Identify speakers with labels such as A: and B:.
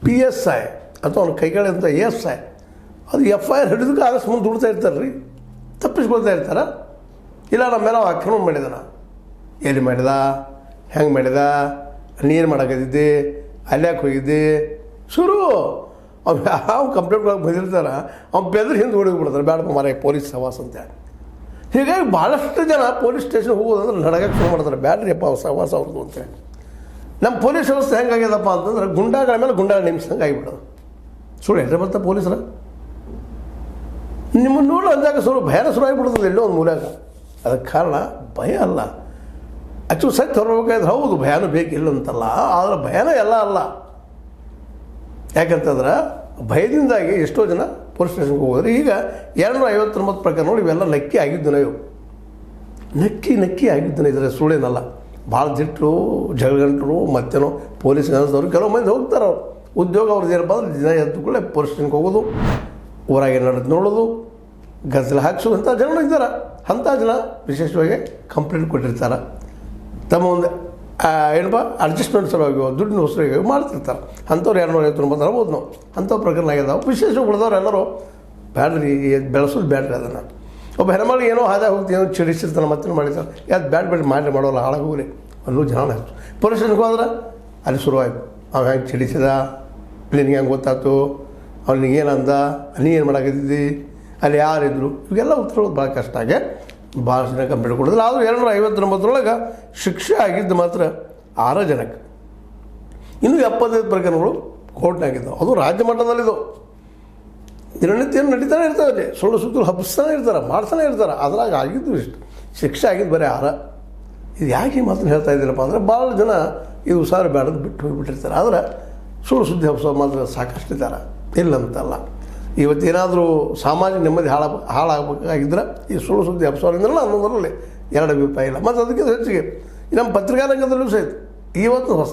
A: PSI ಅಥವಾ ಅವ್ನ ಕೈಗಳಿಂದ SI ಅದು FIR ಹಿಡಿದಕ್ಕೆ ಆದಷ್ಟು ಮುಂದೆ ದುಡ್ತಾ ಇರ್ತಾರೆ ರೀ, ತಪ್ಪಿಸ್ಕೊಳ್ತಾ ಇರ್ತಾರೆ. ಇಲ್ಲ ನಮ್ಮ ಮೇಲೆ ಆಕ್ರಮಣ ಮಾಡಿದಾನ, ಎಲ್ಲಿ ಮಾಡಿದ, ಹೆಂಗೆ ಮಾಡಿದ, ನೀನು ಮಾಡಾಕತ್ತಿದ್ದೆ, ಅಲ್ಯಾಕೆ ಹೋಗಿದ್ದೆ, ಶುರು ಅವ್ನು ಕಂಪ್ಲೇಂಟ್ ಬಂದಿರ್ತಾರೆ. ಅವ್ನು ಬೆದ್ರ ಹಿಂದೆ ಹೊಡಿಬಿಡ್ತಾರೆ, ಬೇಡ ಮಾರ ಪೊಲೀಸ್ ಸವಾಸ ಅಂತೇಳಿ. ಹೀಗಾಗಿ ಭಾಳಷ್ಟು ಜನ ಪೊಲೀಸ್ ಸ್ಟೇಷನ್ ಹೋಗೋದಂದ್ರೆ ನಡಗಕ್ಕೆ ಶುರು ಮಾಡ್ತಾರೆ, ಬ್ಯಾಡ್ರಿಯಪ್ಪ ಸವಾಸ ಅವ್ರದ್ದು ಅಂತೇಳಿ. ನಮ್ಮ ಪೊಲೀಸ್ ವ್ಯವಸ್ಥೆ ಹೆಂಗಾಗ್ಯದಪ್ಪ ಅಂತಂದ್ರೆ ಗುಂಡಾಗಳ ಮೇಲೆ ಗುಂಡಾಗಳ ನೇಮಿಸ್ದಂಗೆ ಆಗಿಬಿಡೋದು. ಸುಳ್ಳು ಹೇಳ್ರೆ ಬರ್ತಾರೆ ಪೊಲೀಸರ ನಿಮ್ಮನ್ನು ನೋಡಿ ಅಂದಾಗ ಭಯನ ಶುರು ಆಗಿಬಿಡ್ತದೆ ಎಲ್ಲೋ ಒಂದು ಮೂಲ್ಯಾಗ. ಅದಕ್ಕೆ ಕಾರಣ ಭಯ ಅಲ್ಲ. ಆ್ಯಕ್ಚುಲಿ ಸತ್ಯ ಹೊರಬೇಕಾದ್ರೆ ಹೌದು ಭಯನೂ ಬೇಕಿಲ್ಲ ಅಂತಲ್ಲ, ಆದರೆ ಭಯನೇ ಎಲ್ಲ ಅಲ್ಲ. ಯಾಕಂತಂದ್ರೆ ಭಯದಿಂದಾಗಿ ಎಷ್ಟೋ ಜನ ಪೊಲೀಸ್ ಸ್ಟೇಷನ್ಗೆ ಹೋಗೋದ್ರೆ ಈಗ 259 ಪ್ರಕಾರ ನೋಡಿ ಇವೆಲ್ಲ ನಕ್ಕಿ ಆಗಿದ್ದು ನಾವು ನಕ್ಕಿ ಆಗಿದ್ದು ಇದರ ಸುಳ್ಳೇನಲ್ಲ. ಭಾಳ ದಿಟ್ಟರು ಜಗಳಗಂಟರು ಮತ್ತೇನೋ ಪೊಲೀಸ್ ಅನಿಸಿದವರು ಕೆಲವು ಮಂದಿ ಹೋಗ್ತಾರೆ. ಅವ್ರು ಉದ್ಯೋಗ ಅವ್ರದ್ದು ಏನಪ್ಪ ಅಂದ್ರೆ ದಿನ ಎದ್ದು ಕೂಡ ಪೊಲೀಸ್ ಸ್ಟೇಷನ್ಗೆ ಹೋಗೋದು, ಊರಾಗ ನಡೆದು ನೋಡೋದು, ಗದ್ದಲ ಹಾಕ್ಸೋದು ಅಂಥ ಜನರು ಇದ್ದಾರೆ. ಅಂಥ ಜನ ವಿಶೇಷವಾಗಿ ಕಂಪ್ಲೇಂಟ್ ಕೊಟ್ಟಿರ್ತಾರೆ. ತಮ್ಮ ಒಂದು ಏನಪ್ಪ ಅಡ್ಜಸ್ಟ್ಮೆಂಟ್ ಸಲುವಾಗಿ ದುಡ್ಡಿನ ಹೊಸರಿಗೆ ಮಾಡ್ತಿರ್ತಾರೆ. ಅಂಥವ್ರು 259 ಆಗ್ಬೋದು ನಾವು. ಅಂಥ ಪ್ರಕರಣ ಆಗ್ಯದಾವೆ. ವಿಶೇಷವಾಗಿ ಉಳಿದವ್ರು ಎಲ್ಲರೂ ಬ್ಯಾಡ್ರಿ ಬೆಳೆಸೋದು ಬ್ಯಾಡ್ರಿ. ಅದನ್ನು ಒಬ್ಬ ಹೆಣ್ಮಗಳು ಏನೋ ಹಾದಾಗ ಹೋಗ್ತೀವಿ, ಏನೋ ಚಿಡಿಸಿರ್ತಾನೆ, ಮತ್ತೇನು ಮಾಡಿರ್ತಾರೆ, ಯಾವ್ದು ಬ್ಯಾಡ್ ಮಾಡೋಲ್ಲ, ಹಾಳಾಗಿ ಹೋಗ್ರಿ ಅಲ್ಲೂ ಜನ ಆಯಿತು. ಪೊಲೀಸ್ ಸ್ಟೇಷನ್ಗೆ ಹೋದ್ರೆ ಅಲ್ಲಿ ಶುರುವಾಯಿತು. ಅವ ಹೆಂಗೆ ಚಿಡಿಸಿದ, ನಿನಗೆ ಹೆಂಗೆ ಗೊತ್ತಾಯ್ತು, ಅವ್ನಿಗೆ ಏನಂದ, ನೀ ಏನು ಮಾಡಾಕತ್ತಿದ್ದಿ, ಅಲ್ಲಿ ಯಾರಿದ್ರು, ಇವೆಲ್ಲ ಉತ್ತರಗಳು ಭಾಳ ಕಷ್ಟ ಆಗಿ ಭಾಳ ಜನ ಕಂಪ್ಲೇಂಟ್ ಕೊಡೋದಿಲ್ಲ. ಆದರೂ 259 ಶಿಕ್ಷೆ ಆಗಿದ್ದು ಮಾತ್ರ 6 ಜನಕ್ಕೆ. ಇನ್ನೂ 75 ಪ್ರಕರಣಗಳು ಕೋರ್ಟ್ನಾಗಿದ್ದವು. ಅದು ರಾಜ್ಯ ಮಟ್ಟದಲ್ಲಿದ್ದವು. ದಿನನಿತ್ಯ ನಡೀತಾನೆ ಇರ್ತಾರೆ, ಅಲ್ಲಿ ಸುಳ್ಳು ಸುತ್ತಲೂ ಹಬ್ಬಿಸ್ತಾನೆ ಇರ್ತಾರೆ, ಮಾಡ್ತಾನೆ ಇರ್ತಾರೆ. ಅದ್ರಾಗ ಆಗಿದ್ದು ಇಷ್ಟು ಶಿಕ್ಷೆ ಆಗಿದ್ದು ಬರೀ 6. ಇದು ಯಾಕೆ ಈ ಮಾತನ್ನು ಹೇಳ್ತಾ ಇದ್ದೀನಪ್ಪ ಅಂದರೆ ಭಾಳ ಜನ ಇದು ಸಾರು ಬೇಡದು ಬಿಟ್ಟು ಹೋಗಿಬಿಟ್ಟಿರ್ತಾರೆ. ಆದರೆ ಸುಳ್ಳು ಸುದ್ದಿ ಹಬ್ಸೋ ಮಾತ್ರ ಸಾಕಷ್ಟು ಇದ್ದಾರೆ, ಇಲ್ಲಂತಲ್ಲ. ಇವತ್ತೇನಾದರೂ ಸಾಮಾಜಿಕ ನೆಮ್ಮದಿ ಹಾಳಾಗಬೇಕಾಗಿದ್ದರೆ ಈ ಸುಳ್ಳು ಸುದ್ದಿ ಹಬ್ಸೋದ್ರಿಂದಲ್ಲ ಅನ್ನೋದರಲ್ಲಿ 2 ಅಭಿಪ್ರಾಯ ಇಲ್ಲ. ಮತ್ತು ಅದಕ್ಕಿಂತ ಹೆಚ್ಚಿಗೆ ನಮ್ಮ ಪತ್ರಿಕಾ ರಂಗದಲ್ಲೂ ಸಹಿತ ಇವತ್ತು ಹೊಸ